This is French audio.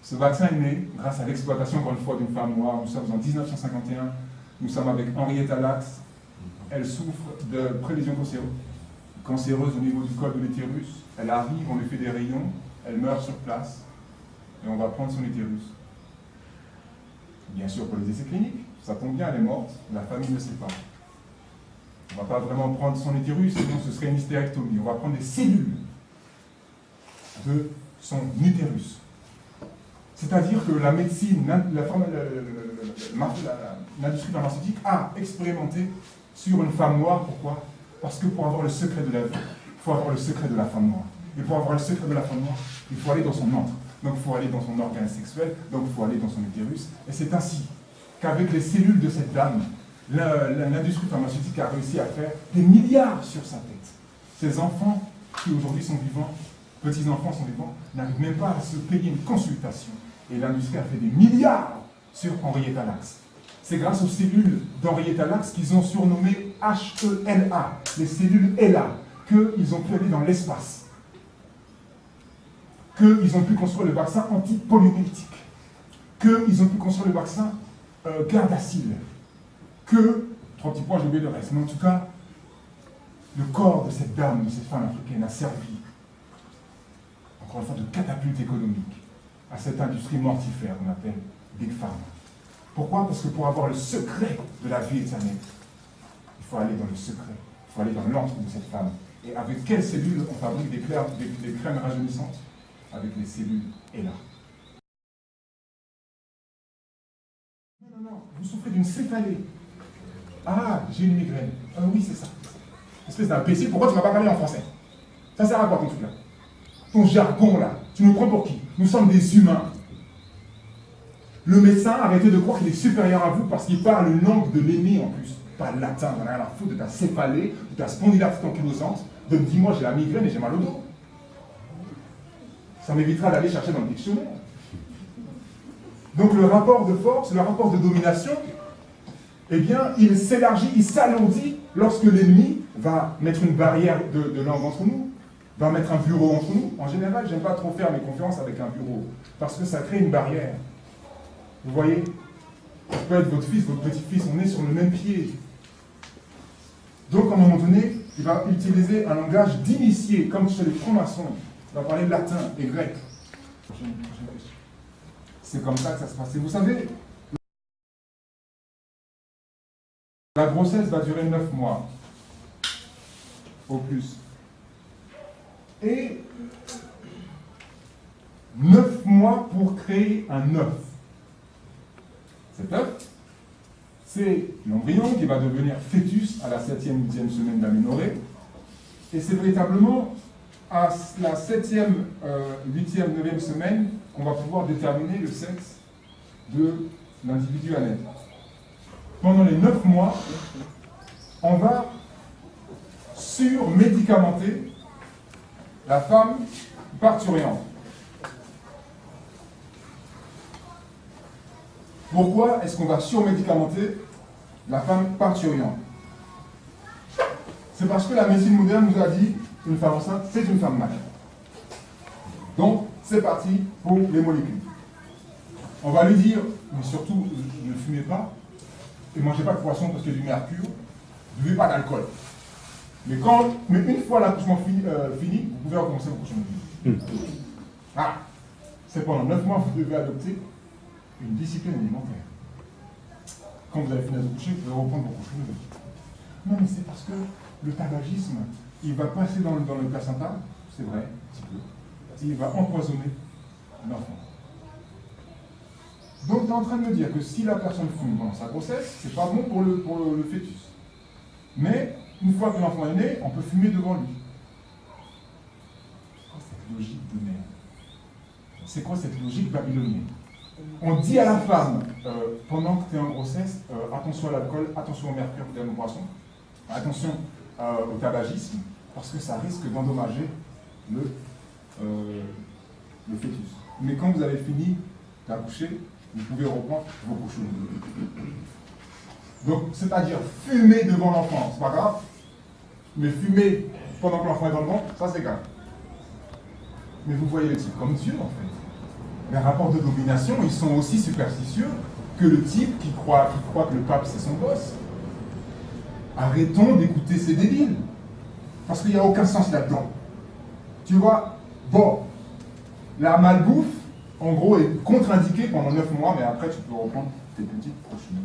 Ce vaccin est né grâce à l'exploitation, encore une fois, d'une femme noire. Nous sommes en 1951. Nous sommes avec Henrietta Lacks. Elle souffre de prélésions cancéreuses au niveau du col de l'utérus. Elle arrive, on lui fait des rayons, elle meurt sur place. Et on va prendre son utérus. Bien sûr, pour les essais cliniques, ça tombe bien, elle est morte. La famille ne sait pas. On ne va pas vraiment prendre son utérus, sinon ce serait une hystérectomie. On va prendre des cellules de son utérus. C'est-à-dire que la médecine, l'industrie pharmaceutique a expérimenté sur une femme noire. Pourquoi? Parce que pour avoir le secret de la vie, il faut avoir le secret de la femme noire. Et pour avoir le secret de la femme noire, il faut aller dans son antre. Donc il faut aller dans son organe sexuel, donc il faut aller dans son utérus. Et c'est ainsi qu'avec les cellules de cette dame, l'industrie pharmaceutique a réussi à faire des milliards sur sa tête. Ces enfants qui aujourd'hui sont vivants, petits-enfants sont vivants, n'arrivent même pas à se payer une consultation. Et l'industrie a fait des milliards sur Henrietta Lacks. C'est grâce aux cellules d'Henrietta Lacks qu'ils ont surnommé HELA, les cellules HELA, qu'ils ont pu aller dans l'espace, qu'ils ont pu construire le vaccin antipoliomyélitique, qu'ils ont pu construire le vaccin Gardasil, trois petits points, j'ai oublié le reste, mais en tout cas, le corps de cette dame, de cette femme africaine a servi, encore une fois, de catapulte économique à cette industrie mortifère qu'on appelle Big Pharma. Pourquoi? Parce que pour avoir le secret de la vie éternelle, il faut aller dans le secret, il faut aller dans l'antre de cette femme. Et avec quelles cellules on fabrique des crèmes rajeunissantes? Avec les cellules HeLa. Non, vous souffrez d'une céphalée. Ah, j'ai une migraine. Ah oui, c'est ça. Espèce d'imbécile, pourquoi tu ne m'as pas parlé en français? Ça sert à quoi ton truc là? Ton jargon là, tu nous prends pour qui? Nous sommes des humains. Le médecin, arrêtez de croire qu'il est supérieur à vous parce qu'il parle une langue de l'aîné en plus. Pas latin, on a rien à foutre de ta céphalée, de ta spondylite ankylosante, de me dire moi j'ai la migraine et j'ai mal au dos. Ça m'évitera d'aller chercher dans le dictionnaire. Donc le rapport de force, le rapport de domination, eh bien, il s'élargit, il s'alourdit lorsque l'ennemi va mettre une barrière de langue entre nous, va mettre un bureau entre nous. En général, j'aime pas trop faire mes conférences avec un bureau, parce que ça crée une barrière. Vous voyez? Ça peut être votre fils, votre petit-fils, on est sur le même pied. Donc, à un moment donné, il va utiliser un langage d'initié, comme chez les francs-maçons. Il va parler latin et grec. C'est comme ça que ça se passe. Et vous savez, la grossesse va durer 9 mois, au plus. Et 9 mois pour créer un œuf. Cet œuf, c'est l'embryon qui va devenir fœtus à la 7e, 8e semaine d'aménorrhée. Et c'est véritablement à la 7e, 8e, 9e semaine qu'on va pouvoir déterminer le sexe de l'individu à naître. Pendant les 9 mois, on va surmédicamenter la femme parturiente. Pourquoi est-ce qu'on va surmédicamenter la femme parturiente? C'est parce que la médecine moderne nous a dit une femme enceinte, c'est une femme malade. Donc, c'est parti pour les molécules. On va lui dire, mais surtout, ne fumez pas, et mangez pas de poisson parce qu'il y a du mercure, ne buvez pas d'alcool. Mais une fois l'accouchement fini, vous pouvez recommencer vos cochonneries. Ah, c'est pendant 9 mois que vous devez adopter une discipline alimentaire. Quand vous avez fini d'accoucher, vous pouvez reprendre vos cochonneries. Non, mais c'est parce que le tabagisme, il va passer dans le placenta, c'est vrai, un petit peu, et il va empoisonner l'enfant. Donc, tu es en train de me dire que si la personne fume pendant sa grossesse, c'est pas bon pour le fœtus. Mais, une fois que l'enfant est né, on peut fumer devant lui. C'est quoi cette logique de merde? C'est quoi cette logique babylonienne? On dit à la femme, pendant que tu es en grossesse, attention à l'alcool, attention au mercure, au poisson, attention au tabagisme, parce que ça risque d'endommager le fœtus. Mais quand vous avez fini d'accoucher, vous pouvez reprendre vos cochonneries. Donc, c'est-à-dire fumer devant l'enfant, c'est pas grave, mais fumer pendant que l'enfant est dans le ventre, ça c'est grave. Mais vous voyez le type comme Dieu en fait. les rapports de domination, ils sont aussi superstitieux que le type qui croit que le pape c'est son boss. Arrêtons d'écouter ces débiles. Parce qu'il n'y a aucun sens là-dedans. Tu vois, bon, la malbouffe, en gros, est contre-indiquée pendant 9 mois, mais après tu peux reprendre tes petites prochaines.